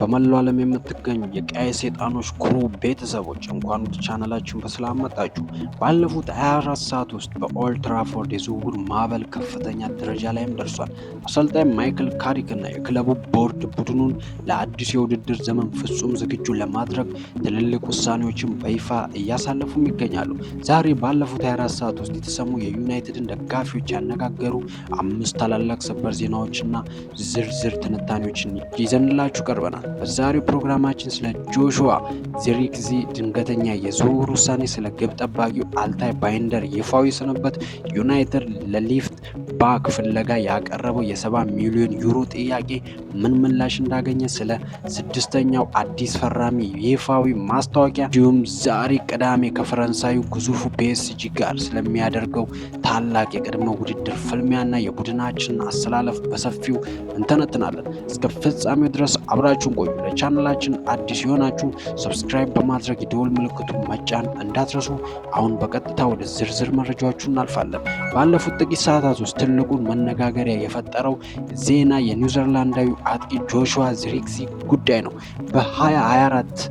በመላው ዓለም የምትገኙ የቀይ ሰይጣኖች ክሩ ቤተሰቦች እንኳን ወደ ቻናላችን በሰላም መጣችሁ። ባለፉት 24 ሰዓት ውስጥ በኦልድ ትራፎርድ የዝውውር ማዕበል ከፍተኛ ደረጃ ላይም ደርሷል። አሰልጣኝ ማይክል ካሪክ እና የክለቡ ቦርድ ቡድኑን ለአዲስ የውድድር ዘመን ፍጹም ዝግጁ ለማድረግ ትልልቅ ውሳኔዎችን በይፋ እያሳለፉም ይገኛሉ። ዛሬ ባለፉት 24 ሰዓት ውስጥ የተሰሙ የዩናይትድን ደጋፊዎች ያነጋገሩ 5 ታላላቅ ሰበር ዜናዎችና ዝርዝር ትንታኔዎችን ይዘንላችሁ ቀርበናል። በዛሬው ፕሮግራማችን ስለ ጆሹዋ ዚርክዚ ድንገተኛ የዝውውር ውሳኔ፣ ስለ ግብ ጠባቂው አልታይ ባይንደር ይፋዊ ስንብት፣ ዩናይትድ ለሊፍት ባክ ፍለጋ ያቀረበው የ70 ሚሊዮን ዩሮ ጥያቄ ምን ምላሽ እንዳገኘ፣ ስለ ስድስተኛው አዲስ ፈራሚ ይፋዊ ማስታወቂያ፣ እንዲሁም ዛሬ ቅዳሜ ከፈረንሳዩ ግዙፉ ፒኤስጂ ጋር ስለሚያደርገው ታላቅ የቅድመ ውድድር ፍልሚያና የቡድናችንን አሰላለፍ በሰፊው እንተነትናለን። እስከ ፍጻሜው ድረስ አብራችሁን ቆዩ። ለቻናላችን አዲስ የሆናችሁ ሰብስክራይብ በማድረግ የደወል ምልክቱን መጫን እንዳትረሱ። አሁን በቀጥታ ወደ ዝርዝር መረጃዎቹ እናልፋለን። ባለፉት ጥቂት ሰዓታት ውስጥ ትልቁን መነጋገሪያ የፈጠረው ዜና የኒውዚላንዳዊ አጥቂ ጆሹዋ ዚርክዚ ጉዳይ ነው። በ2024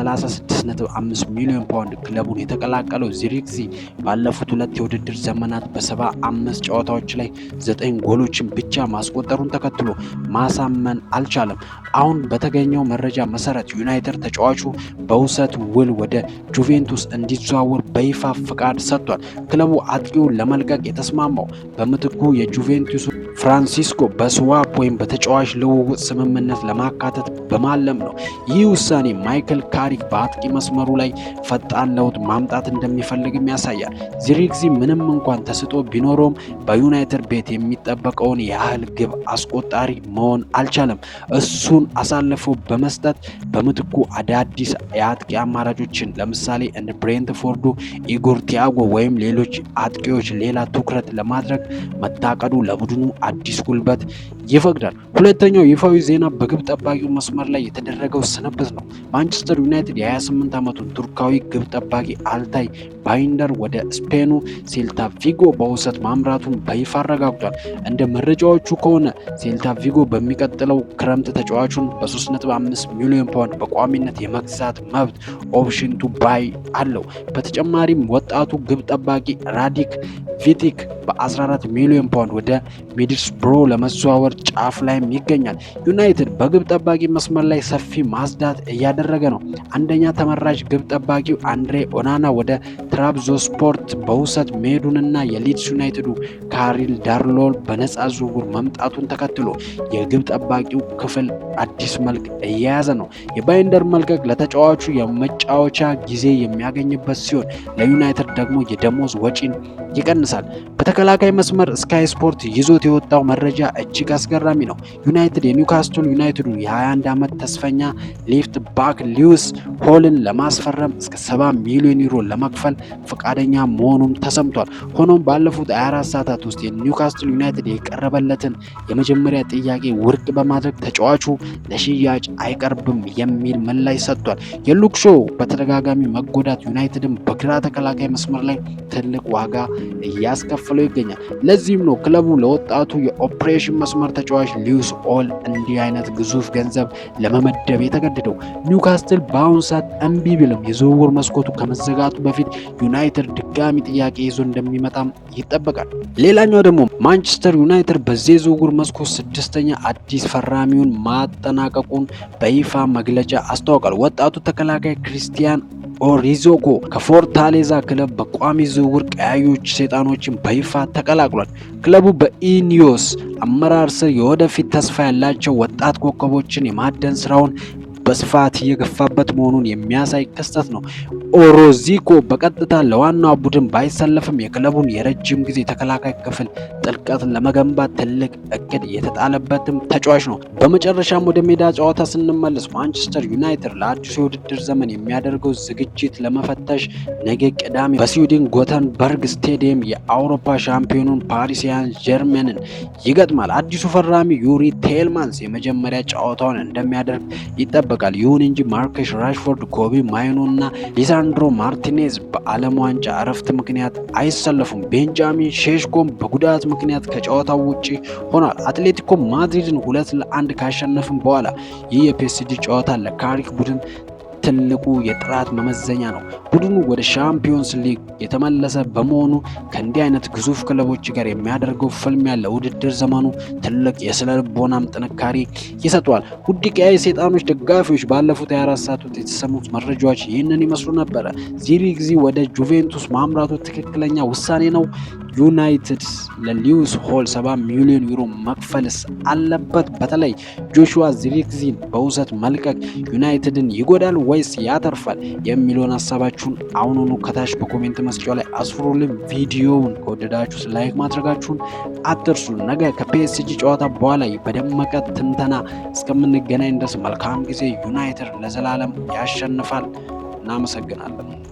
በ36.5 ሚሊዮን ፓውንድ ክለቡን የተቀላቀለው ዚርክዚ ባለፉት ሁለት የውድድር ዘመናት በ75 ጨዋታዎች ላይ 9 ጎሎችን ብቻ ማስቆጠሩን ተከትሎ ማሳመን አልቻለም። አሁን በተገኘው መረጃ መሰረት ዩናይትድ ተጫዋቹ በውሰት ውል ወደ ጁቬንቱስ እንዲዘዋወር በይፋ ፍቃድ ሰጥቷል። ክለቡ አጥቂውን ለመልቀቅ የተስማማው በምትኩ የጁቬንቱስ ፍራንሲስኮ በስዋፕ ወይም በተጫዋች ልውውጥ ስምምነት ለማካተት በማለም ነው። ይህ ውሳኔ ማይክል ካሪክ በአጥቂ መስመሩ ላይ ፈጣን ለውጥ ማምጣት እንደሚፈልግም ያሳያል። ዚርክዚ ምንም እንኳን ተስጦ ቢኖረውም በዩናይትድ ቤት የሚጠበቀውን ያህል ግብ አስቆጣሪ መሆን አልቻለም። እሱን አሳልፎ በመስጠት በምትኩ አዳዲስ የአጥቂ አማራጮችን ለምሳሌ እንደ ብሬንትፎርዱ ኢጎር ቲያጎ ወይም ሌሎች አጥቂዎች ሌላ ትኩረት ለማድረግ መታቀዱ ለቡድኑ አዲስ ጉልበት ይፈቅዳል። ሁለተኛው ይፋዊ ዜና በግብ ጠባቂው መስመር ላይ የተደረገው ስንብት ነው። ማንቸስተር ዩናይትድ የ28 ዓመቱን ቱርካዊ ግብ ጠባቂ አልታይ ባይንደር ወደ ስፔኑ ሴልታ ቪጎ በውሰት ማምራቱን በይፋ አረጋግጧል። እንደ መረጃዎቹ ከሆነ ሴልታ ቪጎ በሚቀጥለው ክረምት ተጫዋቹን በ3.5 ሚሊዮን ፓውንድ በቋሚነት የመግዛት መብት ኦፕሽን ቱ ባይ አለው። በተጨማሪም ወጣቱ ግብ ጠባቂ ራዲክ ቪቲክ በ14 ሚሊዮን ፓውንድ ወደ ሚድልስብሮ ለመዘዋወር ጫፍ ላይም ይገኛል። ዩናይትድ በግብ ጠባቂ መስመር ላይ ሰፊ ማጽዳት እያደረገ ነው። አንደኛ ተመራጭ ግብ ጠባቂው አንድሬ ኦናና ወደ ትራብዞስፖርት በውሰት መሄዱንና የሊድስ ዩናይትዱ ካሪል ዳርሎል በነፃ ዝውውር መምጣቱን ተከትሎ የግብ ጠባቂው ክፍል አዲስ መልክ እየያዘ ነው። የባይንደር መልቀቅ ለተጫዋቹ የመጫወቻ ጊዜ የሚያገኝበት ሲሆን ለዩናይትድ ደግሞ የደሞዝ ወጪን ይቀንሳል። በተከላካይ መስመር ስካይ ስፖርት ይዞት የወጣው መረጃ እጅግ አስገራሚ ነው። ዩናይትድ የኒውካስትል ዩናይትዱ የ21 ዓመት ተስፈኛ ሌፍት ባክ ሊዩስ ሆልን ለማስፈረም እስከ 70 ሚሊዮን ዩሮ ለመክፈል ፈቃደኛ መሆኑም ተሰምቷል። ሆኖም ባለፉት 24 ሰዓታት ውስጥ የኒውካስትል ዩናይትድ የቀረበለትን የመጀመሪያ ጥያቄ ውድቅ በማድረግ ተጫዋቹ ለሽያጭ አይቀርብም የሚል ምላሽ ሰጥቷል። የሉክ ሾው በተደጋጋሚ መጎዳት ዩናይትድን በግራ ተከላካይ መስመር ላይ ትልቅ ዋጋ እያስከፈለው ይገኛል። ለዚህም ነው ክለቡ ለወጣቱ የኦፕሬሽን መስመር ተጫዋች ሊዩስ ኦል እንዲህ አይነት ግዙፍ ገንዘብ ለመመደብ የተገደደው። ኒውካስትል በአሁኑ ሰዓት እምቢ ቢልም የዝውውር መስኮቱ ከመዘጋቱ በፊት ዩናይትድ ድጋሚ ጥያቄ ይዞ እንደሚመጣም ይጠበቃል። ሌላኛው ደግሞ ማንቸስተር ዩናይትድ በዚህ የዝውውር መስኮት ስድስተኛ አዲስ ፈራሚውን ማጠናቀቁን በይፋ መግለጫ አስታውቋል። ወጣቱ ተከላካይ ክሪስቲያን ኦሪዞኮ ከፎርታሌዛ ክለብ በቋሚ ዝውውር ቀያዮች ሰይጣኖችን በይፋ ተቀላቅሏል። ክለቡ በኢኒዮስ አመራር ስር የወደፊት ተስፋ ያላቸው ወጣት ኮከቦችን የማደን ስራውን በስፋት እየገፋበት መሆኑን የሚያሳይ ክስተት ነው። ኦሮዚኮ በቀጥታ ለዋናው ቡድን ባይሰለፍም የክለቡን የረጅም ጊዜ ተከላካይ ክፍል ጥልቀት ለመገንባት ትልቅ እቅድ የተጣለበትም ተጫዋች ነው። በመጨረሻም ወደ ሜዳ ጨዋታ ስንመለስ ማንቸስተር ዩናይትድ ለአዲሱ የውድድር ዘመን የሚያደርገው ዝግጅት ለመፈተሽ ነገ ቅዳሜ በስዊድን ጎተንበርግ ስቴዲየም የአውሮፓ ሻምፒዮኑን ፓሪሲያን ጀርመንን ይገጥማል። አዲሱ ፈራሚ ዩሪ ቴልማንስ የመጀመሪያ ጨዋታውን እንደሚያደርግ ይጠበቃል። ይጠበቃል። ይሁን እንጂ ማርከስ ራሽፎርድ፣ ኮቢ ማይኖ እና ሊሳንድሮ ማርቲኔዝ በዓለም ዋንጫ እረፍት ምክንያት አይሰለፉም። ቤንጃሚን ሼሽኮም በጉዳት ምክንያት ከጨዋታው ውጪ ሆኗል። አትሌቲኮ ማድሪድን 2-1 ካሸነፍን በኋላ ይህ የፒኤስጂ ጨዋታ ለካሪክ ቡድን ትልቁ የጥራት መመዘኛ ነው። ቡድኑ ወደ ሻምፒዮንስ ሊግ የተመለሰ በመሆኑ ከእንዲህ አይነት ግዙፍ ክለቦች ጋር የሚያደርገው ፍልሚያ ለውድድር ዘመኑ ትልቅ የስነ ልቦናም ጥንካሬ ይሰጠዋል። ውድ ቀያይ ሰይጣኖች ደጋፊዎች ባለፉት 24 ሰዓታት የተሰሙት መረጃዎች ይህንን ይመስሉ ነበረ። ዚርክዚ ወደ ጁቬንቱስ ማምራቱ ትክክለኛ ውሳኔ ነው? ዩናይትድ ለሊዩስ ሆል 70 ሚሊዮን ዩሮ መክፈልስ አለበት? በተለይ ጆሹዋ ዚርክዚን በውሰት መልቀቅ ዩናይትድን ይጎዳል ወይስ ያተርፋል የሚለውን ሀሳባችሁን አሁኑኑ ከታች በኮሜንት መስጫው ላይ አስፍሩልኝ። ቪዲዮውን ከወደዳችሁ ላይክ ማድረጋችሁን አትርሱ። ነገ ከፒኤስጂ ጨዋታ በኋላ በደመቀ ትንተና እስከምንገናኝ ድረስ መልካም ጊዜ። ዩናይትድ ለዘላለም ያሸንፋል። እናመሰግናለን።